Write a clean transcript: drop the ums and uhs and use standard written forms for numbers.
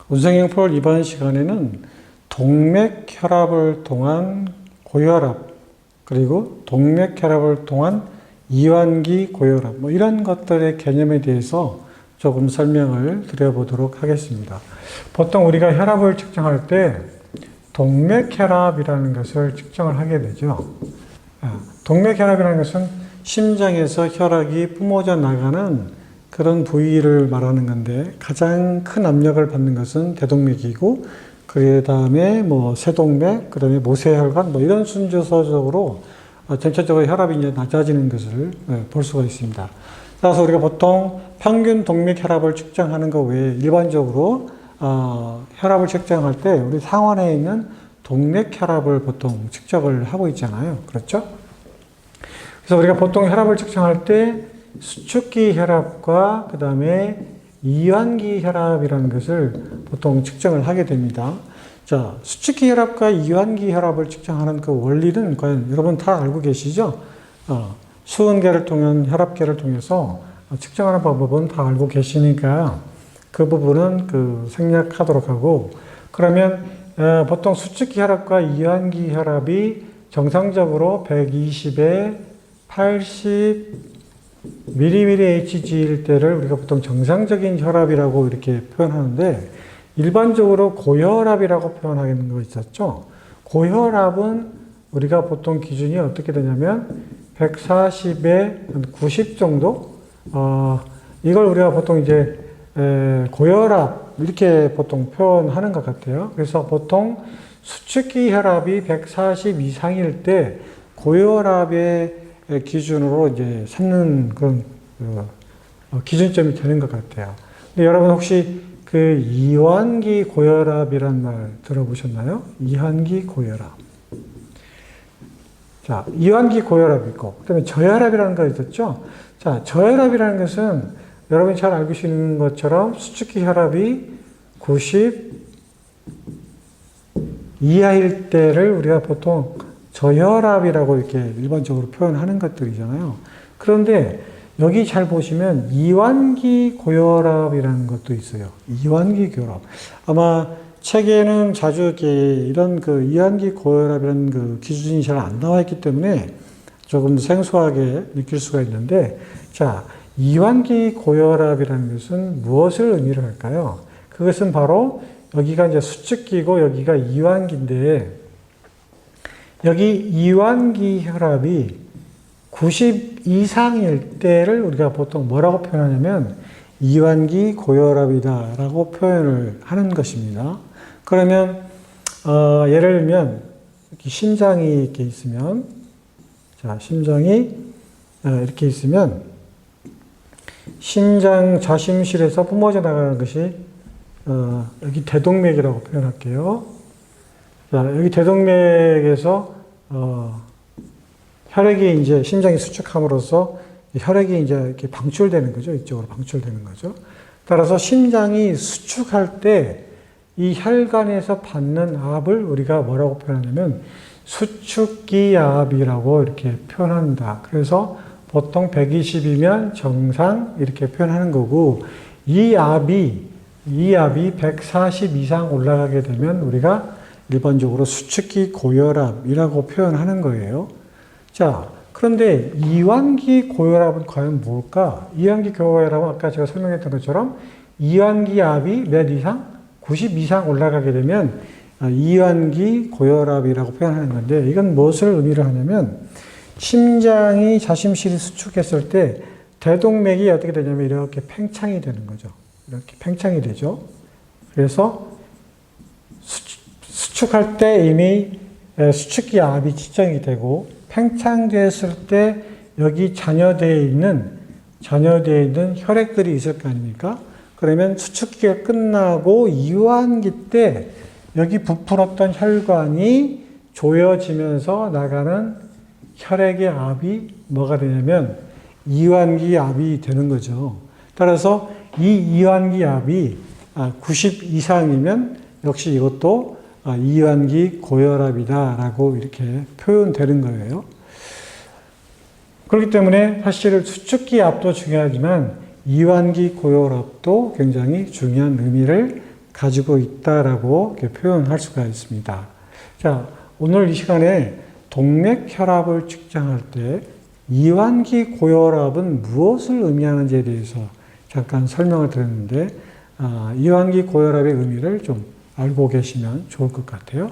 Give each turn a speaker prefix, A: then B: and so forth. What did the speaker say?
A: 운송영풀 이번 시간에는 동맥혈압을 통한 고혈압, 그리고 동맥혈압을 통한 이완기 고혈압, 이런 것들의 개념에 대해서 조금 설명을 드려보도록 하겠습니다. 보통 우리가 혈압을 측정할 때 동맥혈압이라는 것을 측정을 하게 되죠. 동맥혈압이라는 것은 심장에서 혈액이 뿜어져 나가는 그런 부위를 말하는 건데, 가장 큰 압력을 받는 것은 대동맥이고, 그 다음에 세동맥, 그 다음에 모세혈관, 이런 순서적으로 전체적으로 혈압이 이제 낮아지는 것을 볼 수가 있습니다. 따라서 우리가 보통 평균 동맥 혈압을 측정하는 것 외에 일반적으로 혈압을 측정할 때 우리 상완에 있는 동맥 혈압을 보통 측정을 하고 있잖아요. 그렇죠? 그래서 우리가 보통 혈압을 측정할 때 수축기 혈압과 그 다음에 이완기 혈압이라는 것을 보통 측정을 하게 됩니다. 자, 수축기 혈압과 이완기 혈압을 측정하는 그 원리는 과연 여러분 다 알고 계시죠? 수은계를 통한 혈압계를 통해서 측정하는 방법은 다 알고 계시니까 그 부분은 생략하도록 하고, 그러면 보통 수축기 혈압과 이완기 혈압이 정상적으로 120에 80 mmHg일 때를 우리가 보통 정상적인 혈압이라고 이렇게 표현하는데, 일반적으로 고혈압이라고 표현하는 거 있었죠. 고혈압은 우리가 보통 기준이 어떻게 되냐면 140에 90 정도? 이걸 우리가 보통 이제 고혈압 이렇게 보통 표현하는 것 같아요. 그래서 보통 수축기 혈압이 140 이상일 때 고혈압의 기준으로 이제 삼는 그런 기준점이 되는 것 같아요. 근데 여러분 혹시 이완기 고혈압이란 말 들어보셨나요? 이완기 고혈압. 자, 이완기 고혈압이 있고, 그 다음에 저혈압이라는 거 있었죠? 자, 저혈압이라는 것은 여러분이 잘 알고 계시는 것처럼 수축기 혈압이 90 이하일 때를 우리가 보통 저혈압이라고 이렇게 일반적으로 표현하는 것들이잖아요. 그런데 여기 잘 보시면 이완기 고혈압이라는 것도 있어요. 이완기 고혈압. 아마 책에는 자주 이런 이완기 고혈압이라는 기준이 잘 안 나와 있기 때문에 조금 생소하게 느낄 수가 있는데, 자, 이완기 고혈압이라는 것은 무엇을 의미를 할까요? 그것은 바로 여기가 이제 수축기고 여기가 이완기인데, 여기 이완기 혈압이 90 이상일 때를 우리가 보통 뭐라고 표현하냐면 이완기 고혈압이다라고 표현을 하는 것입니다. 그러면 예를 들면 심장이 이렇게 있으면, 자, 심장이 이렇게 있으면 심장 좌심실에서 뿜어져 나가는 것이 여기 대동맥이라고 표현할게요. 자, 여기 대동맥에서 혈액이 이제 심장이 수축함으로써 혈액이 이제 이렇게 방출되는 거죠. 이쪽으로 방출되는 거죠. 따라서 심장이 수축할 때 이 혈관에서 받는 압을 우리가 뭐라고 표현하냐면 수축기압이라고 이렇게 표현한다. 그래서 보통 120이면 정상 이렇게 표현하는 거고, 이 압이 140 이상 올라가게 되면 우리가 일반적으로 수축기 고혈압이라고 표현하는 거예요. 자, 그런데 이완기 고혈압은 과연 뭘까? 이완기 고혈압은 아까 제가 설명했던 것처럼 이완기 압이 몇 이상? 90 이상 올라가게 되면 이완기 고혈압이라고 표현하는 건데, 이건 무엇을 의미를 하냐면 심장이 좌심실이 수축했을 때 대동맥이 어떻게 되냐면 이렇게 팽창이 되는 거죠. 이렇게 팽창이 되죠. 그래서 수축할 때 이미 수축기 압이 지정이 되고, 팽창됐을 때 여기 잔여되어 있는 혈액들이 있을 거 아닙니까? 그러면 수축기가 끝나고 이완기 때 여기 부풀었던 혈관이 조여지면서 나가는 혈액의 압이 뭐가 되냐면 이완기 압이 되는 거죠. 따라서 이 이완기 압이 90 이상이면 역시 이것도 이완기 고혈압이다라고 이렇게 표현되는 거예요. 그렇기 때문에 사실 수축기 압도 중요하지만 이완기 고혈압도 굉장히 중요한 의미를 가지고 있다라고 이렇게 표현할 수가 있습니다. 자, 오늘 이 시간에 동맥혈압을 측정할 때 이완기 고혈압은 무엇을 의미하는지에 대해서 잠깐 설명을 드렸는데, 이완기 고혈압의 의미를 좀 알고 계시면 좋을 것 같아요.